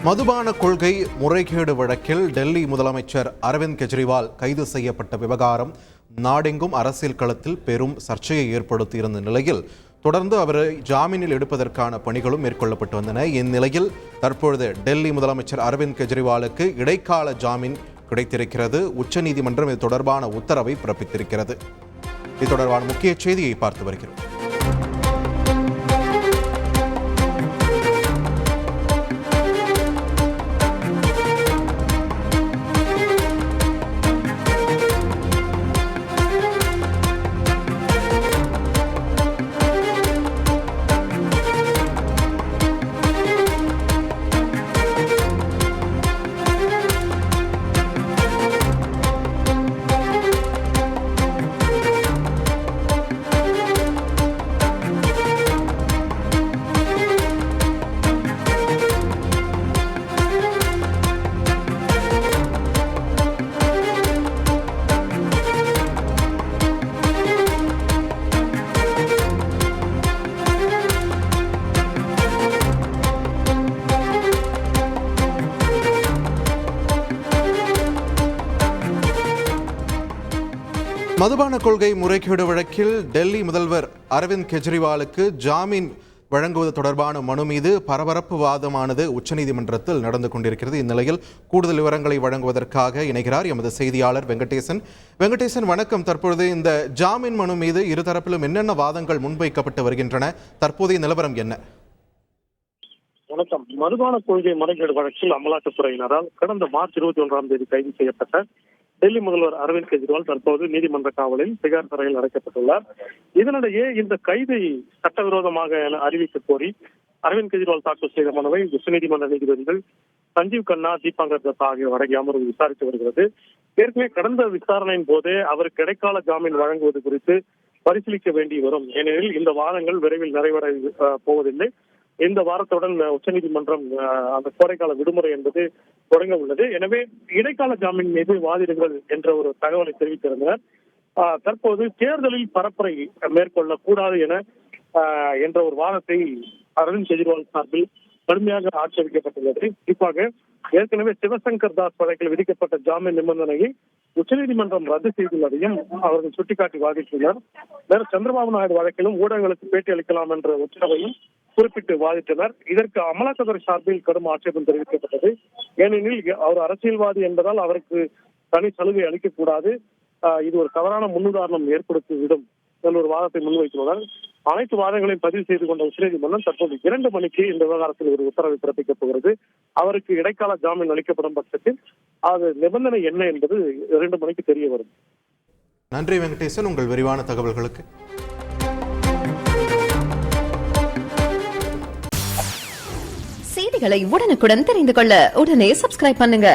மதுபான கொள்கை முறைகேடு வழக்கில் டெல்லி முதலமைச்சர் அரவிந்த் கெஜ்ரிவால் கைது செய்யப்பட்ட விவகாரம் நாடெங்கும் அரசியல் களத்தில் பெரும் சர்ச்சையை ஏற்படுத்தியிருந்த நிலையில் தொடர்ந்து அவரை ஜாமீனில் எடுப்பதற்கான பணிகளும் மேற்கொள்ளப்பட்டு வந்தன. இந்நிலையில் தற்பொழுது டெல்லி முதலமைச்சர் அரவிந்த் கெஜ்ரிவாலுக்கு இடைக்கால ஜாமீன் கிடைத்திருக்கிறது. உச்சநீதிமன்றம் இது தொடர்பான உத்தரவை பிறப்பித்திருக்கிறது. இது தொடர்பான முக்கிய செய்தியை பார்த்து வருகிறோம். மதுபான கொள்கை முறைகேடு வழக்கில் டெல்லி முதல்வர் அரவிந்த் கெஜ்ரிவாலுக்கு ஜாமீன் வழங்குவது தொடர்பான மனு மீது பரபரப்பு வாதமானது உச்சநீதிமன்றத்தில் நடந்து கொண்டிருக்கிறது. இந்நிலையில் கூடுதல் விவரங்களை வழங்குவதற்காக இணைகிறார் எமது செய்தியாளர் வெங்கடேசன். வணக்கம். தற்பொழுது இந்த ஜாமீன் மனு மீது இருதரப்பிலும் என்னென்ன வாதங்கள் முன்வைக்கப்பட்டு வருகின்றன? தற்போதைய நிலவரம் என்ன? வணக்கம். மதுபான கொள்கை முறைகேடு வழக்கில் அமலாக்கத்துறையினரால் கடந்த மார்ச் 21ஆம் தேதி கைது செய்யப்பட்ட டெல்லி முதல்வர் அரவிந்த் கெஜ்ரிவால் தற்போது நீதிமன்ற காவலில் திகார் சிறையில் அடைக்கப்பட்டுள்ளார். இதனிடையே இந்த கைதை சட்டவிரோதமாக அறிவிக்க கோரி அரவிந்த் கெஜ்ரிவால் தாக்கல் செய்த மனுவை உச்சநீதிமன்ற நீதிபதிகள் சஞ்சீவ் கண்ணா, தீபாங்கர் தத்தா ஆகியோர் அடங்கிய அமர்வு விசாரித்து வருகிறது. ஏற்கனவே கடந்த விசாரணையின் போதே அவருக்கு இடைக்கால ஜாமீன் வழங்குவது குறித்து பரிசீலிக்க வேண்டி வரும். ஏனெனில் இந்த வாதங்கள் விரைவில் நிறைவேற போவதில்லை. இந்த வாரத்துடன் உச்சநீதிமன்றம் அந்த கோடைக்கால விடுமுறை என்பது தொடங்க உள்ளது. எனவே இடைக்கால ஜாமீன் மீது வாதிடுங்கள் என்ற ஒரு தகவலை தெரிவித்திருந்தனர். தற்போது தேர்தலில் பரப்புரை மேற்கொள்ளக்கூடாது என்ற ஒரு வாதத்தை அரவிந்த் கெஜ்ரிவால் சார்பில் கடுமையாக ஆட்சேபிக்கப்பட்டுள்ளது. குறிப்பாக ஏற்கனவே சிவசங்கர் தாஸ் வழக்கில் விதிக்கப்பட்ட ஜாமீன் நிபந்தனையை உச்சநீதிமன்றம் ரத்து செய்துள்ளதையும் அவர்கள் சுட்டிக்காட்டி வாதிட்டுள்ளனர். வேறு சந்திரபாபு நாயுடு வழக்கிலும் ஊடகங்களுக்கு பேட்டி அளிக்கலாம் என்ற உத்தரவையும் குறிப்பிட்டு வாதிட்டனர். இதற்கு அமலாக்கத்துறை சார்பில் கடும் ஆட்சேபம் தெரிவிக்கப்பட்டது. ஏனெனில் அவர் அரசியல்வாதி என்பதால் அவருக்கு தனி சலுகை அளிக்கக்கூடாது, இது ஒரு தவறான முன்னுதாரணம் ஏற்படுத்திவிடும் என்ற ஒரு வாதத்தை முன்வைத்துள்ளனர். அனைத்து வாதங்களையும் பதிவு செய்து கொண்ட உச்சநீதிமன்றம் தற்போது 2 மணிக்கு இந்த விவகாரத்தில் ஒரு உத்தரவை பிறப்பிக்கப் போகிறது. அவருக்கு இடைக்கால ஜாமீன் அளிக்கப்படும் பட்சத்தில் அது நிபந்தனை என்ன என்பது 2 மணிக்கு தெரிய வரும். நன்றி வெங்கடேசன், உங்கள் விரிவான தகவல்களுக்கு. செய்திகளை உடனுக்குடன் தெரிந்து கொள்ள உடனே சப்ஸ்கிரைப் பண்ணுங்க.